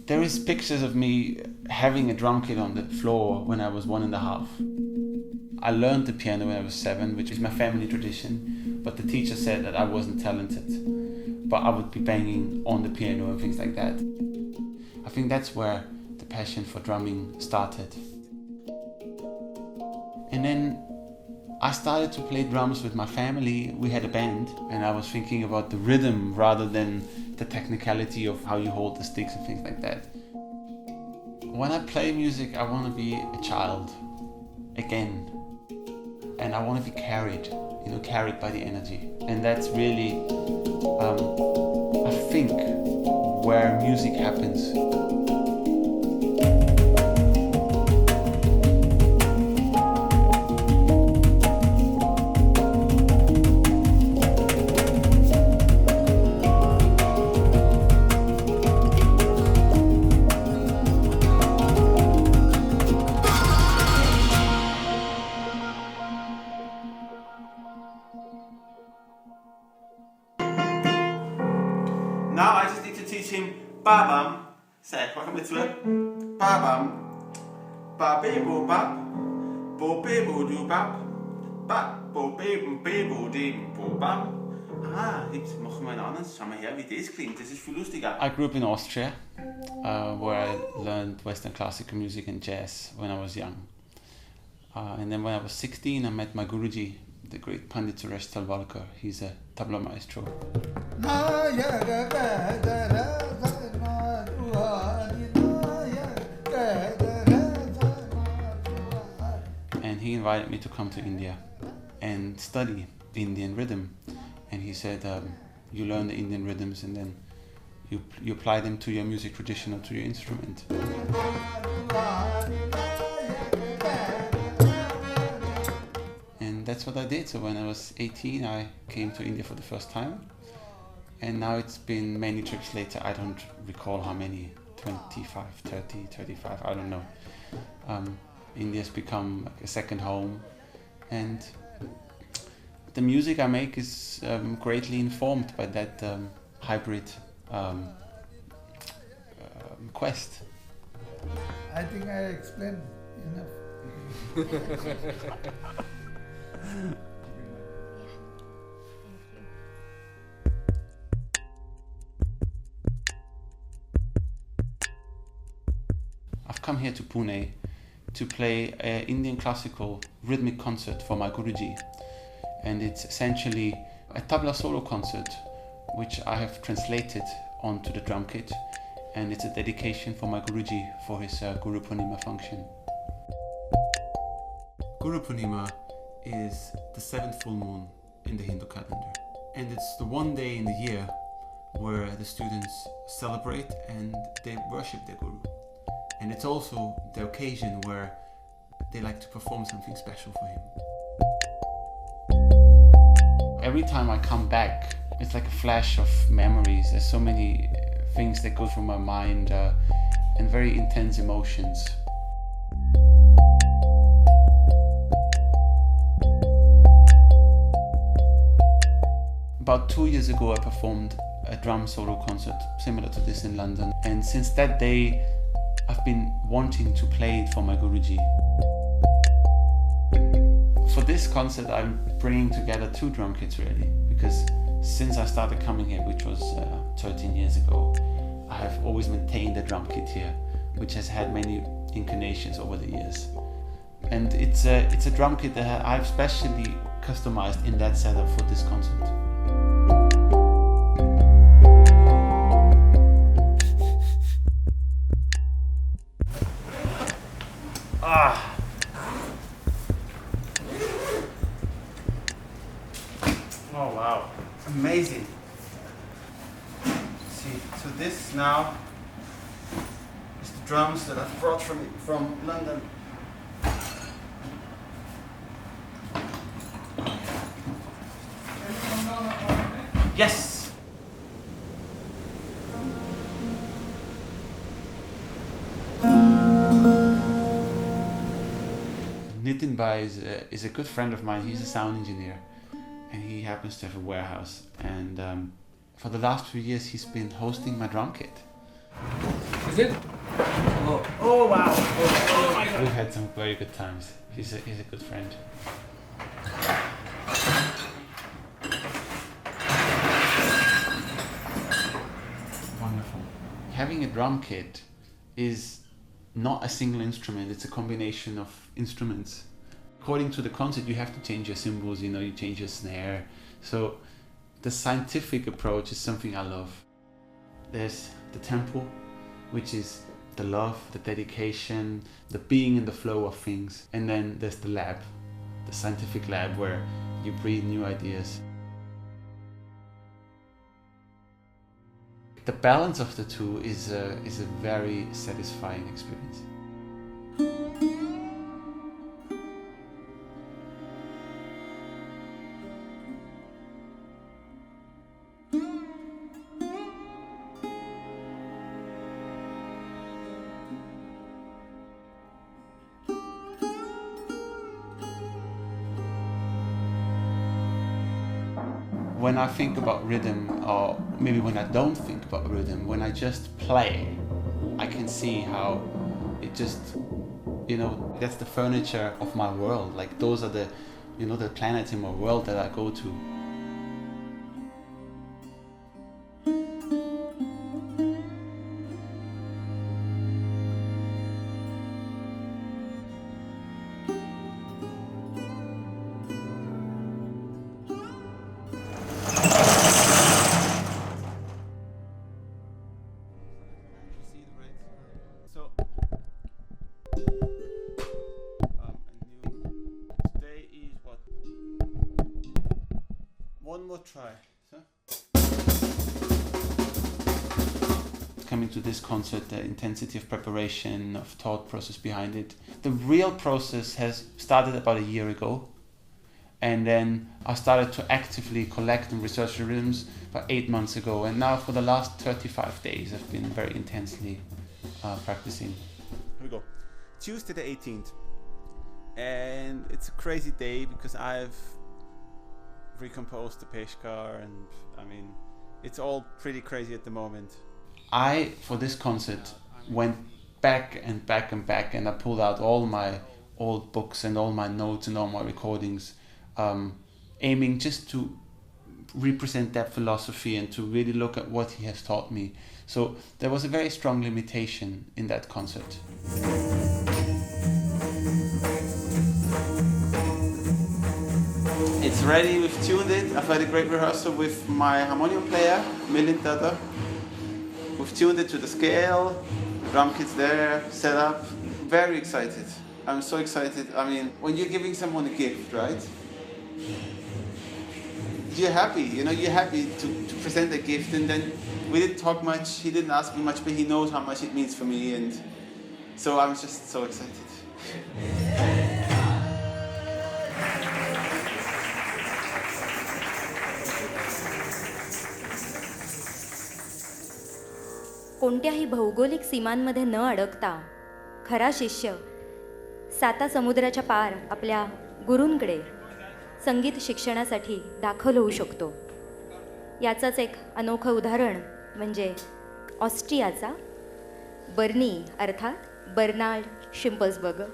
There is pictures of me having a drum kit on the floor when I was 1.5. I learned the piano when I was 7, which is my family tradition, but the teacher said that I wasn't talented, but I would be banging on the piano and things like that. I think that's where the passion for drumming started. And then I started to play drums with my family. We had a band, and I was thinking about the rhythm rather than the technicality of how you hold the sticks and things like that. When I play music, I want to be a child again, and I want to be carried by the energy. And that's really, I think, where music happens. Now I just need to teach him ba-bam. Say, welcome to it. Ba-bam. Ba-be-bo-bap. Bo-be-bo-do-bap. Ba-bo-be-bo-be-bo-de-bo-bam. Jetzt machen wir ein anderes. Schau mal her, wie das klingt. Das ist viel lustiger. I grew up in Austria, where I learned Western classical music and jazz when I was young. And then when I was 16, I met my Guruji, the great Pandit Suresh Talwalkar. He's a tabla maestro. And he invited me to come to India and study Indian rhythm. And he said, you learn the Indian rhythms and then you apply them to your music tradition or to your instrument. And that's what I did. So when I was 18, I came to India for the first time. And now it's been many trips later. I don't recall how many, 25, 30, 35, I don't know. India's become like a second home. And the music I make is greatly informed by that hybrid quest. I think I explained enough. I've come here to Pune to play an Indian classical rhythmic concert for my Guruji. And it's essentially a tabla solo concert which I have translated onto the drum kit, and it's a dedication for my Guruji for his Guru Purnima function. Guru Purnima is the 7th full moon in the Hindu calendar, and it's the one day in the year where the students celebrate and they worship their Guru. And it's also the occasion where they like to perform something special for him. Every time I come back, it's like a flash of memories. There's so many things that go through my mind and very intense emotions. About 2 years ago, I performed a drum solo concert similar to this in London. And since that day, I've been wanting to play it for my Guruji. For this concert, I'm bringing together 2 drum kits really, because since I started coming here, which was 13 years ago, I have always maintained a drum kit here, which has had many incarnations over the years. And it's a drum kit that I've specially customized in that setup for this concert. Oh wow, amazing. See, so this now is the drums that I've brought from London. Yes. Nitin is a good friend of mine. He's a sound engineer, and he happens to have a warehouse. And for the last few years he's been hosting my drum kit. Is it? Oh wow! Oh my God! We've had some very good times. He's a good friend. Wonderful. Having a drum kit is not a single instrument, it's a combination of instruments. According to the concert, you have to change your cymbals, you change your snare. So the scientific approach is something I love. There's the tempo, which is the love, the dedication, the being in the flow of things. And then there's the lab, the scientific lab where you breathe new ideas. The balance of the two is a very satisfying experience. When I think about rhythm, or maybe when I don't think about rhythm, when I just play, I can see how it just, that's the furniture of my world. Like those are the, the planets in my world that I go to. One more try. Coming to this concert, the intensity of preparation, of thought process behind it. The real process has started about a year ago. And then I started to actively collect and research the rhythms about 8 months ago. And now for the last 35 days, I've been very intensely practicing. Here we go. Tuesday the 18th. And it's a crazy day because I've recomposed the Peshkar, and it's all pretty crazy at the moment. I, for this concert, went back and back and back, and I pulled out all my old books and all my notes and all my recordings, aiming just to represent that philosophy and to really look at what he has taught me. So there was a very strong limitation in that concert. It's ready, we've tuned it. I've had a great rehearsal with my harmonium player, Milind Tata. We've tuned it to the scale, the drum kit's there, set up. Very excited. I'm so excited. When you're giving someone a gift, right? You're happy, you're happy to present a gift, and then we didn't talk much, he didn't ask me much, but he knows how much it means for me, and so I'm just so excited. कोणत्याही भौगोलिक सीमांमध्ये न अडकता खरा शिष्य साता समुद्राच्या पार आपल्या गुरूंकडे संगीत शिक्षणासाठी दाखल होऊ शकतो. याचंच एक अनोखं उदाहरण म्हणजे ऑस्ट्रियाचा बर्नी अर्थात बर्नार्ड शिम्पल्सबर्गर.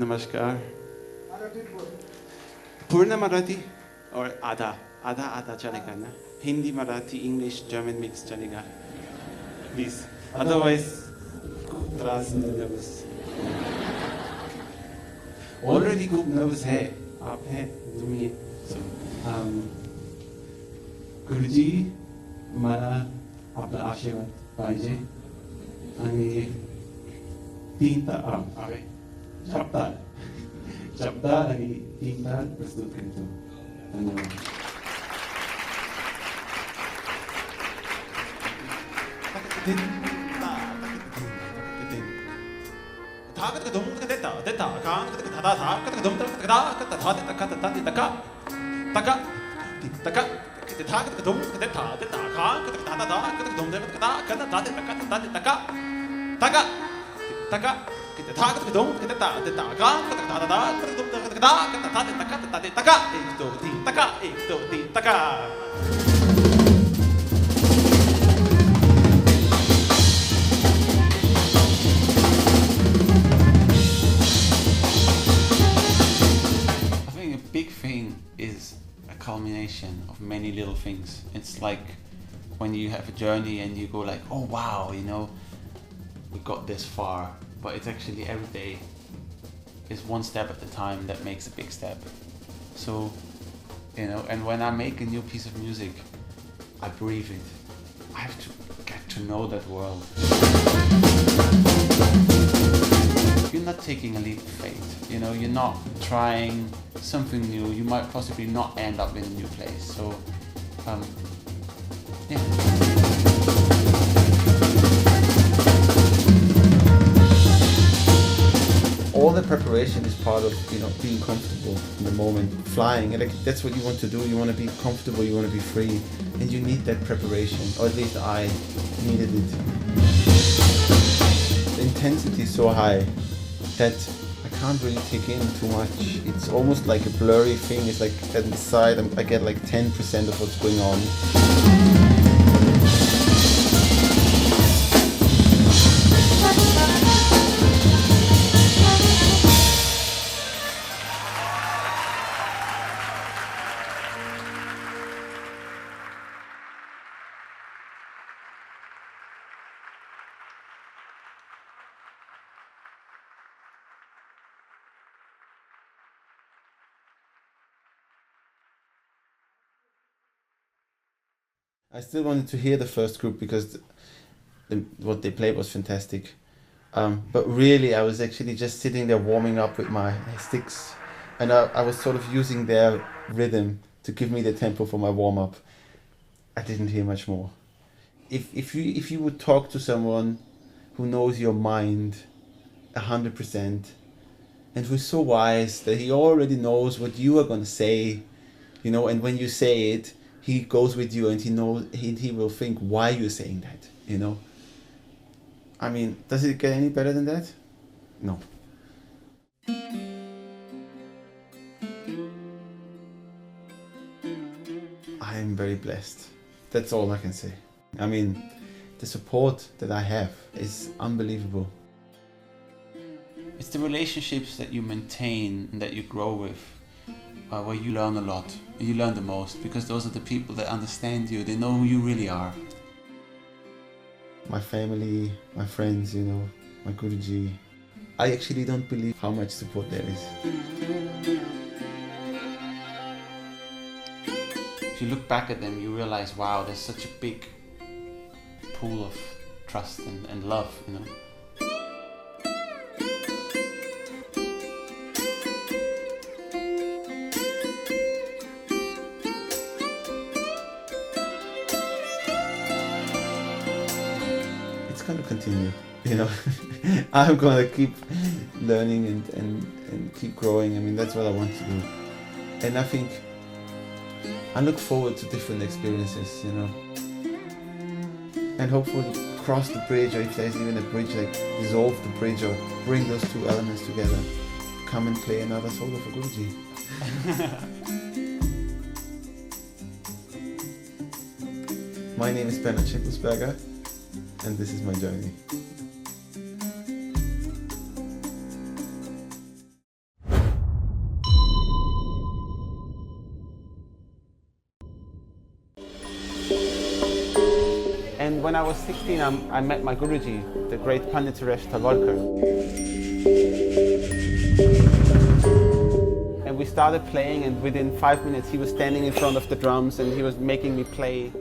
नमस्कार. पूर्ण मराठी और आधा चलेगा ना? Hindi, Marathi, English, German mix चलेगा. Please. Otherwise, त्रास nervous. Already खूप nervous है. आप हैं, तुम ये. गुरुजी, मला आपला आशीर्वाद पाहिजे. आणि 3 तार शब्दार आणि 3 तार प्रस्तुत करतो. धन्यवाद. think a big thing is a culmination of many little things. It's like when you have a journey and you go like, oh wow, you know, we got this far, but it's actually every day is one step at a time that makes a big step. So, you know, and when I make a new piece of music, I breathe it. I have to get to know that world. You're not taking a leap of faith, you know, you're not trying something new, you might possibly not end up in a new place. So, yeah. All the preparation is part of, you know, being comfortable in the moment, flying. Like, that's what you want to do. You want to be comfortable, you want to be free, and you need that preparation, or at least I needed it. The intensity is so high that I can't really take in too much. It's almost like a blurry thing. It's like at the side I get like 10% of what's going on. I still wanted to hear the first group because what they played was fantastic. But really, I was actually just sitting there warming up with my sticks, and I was sort of using their rhythm to give me the tempo for my warm-up. I didn't hear much more. If you would talk to someone who knows your mind 100% and who's so wise that he already knows what you are going to say, you know, and when you say it, he goes with you and he knows he will think why you're saying that, you know. I mean, does it get any better than that? No. I am very blessed. That's all I can say. I mean, the support that I have is unbelievable. It's the relationships that you maintain and that you grow with, where you learn a lot. You learn the most, because those are the people that understand you. They know who you really are. My family, my friends, you know, my Guruji. I actually don't believe how much support there is. If you look back at them, you realize, wow, there's such a big pool of trust and love, you know. It's going to continue, you know. I'm going to keep learning and keep growing. I mean, that's what I want to do. And I think I look forward to different experiences, you know. And hopefully cross the bridge, or if there's even a bridge, like dissolve the bridge or bring those two elements together. Come and play another solo for Guruji. My name is Bernhard Schimpelsberger, and this is my journey. And when I was 16, I met my Guruji, the great Pandit Suresh Talwalkar. And we started playing, and within 5 minutes he was standing in front of the drums and he was making me play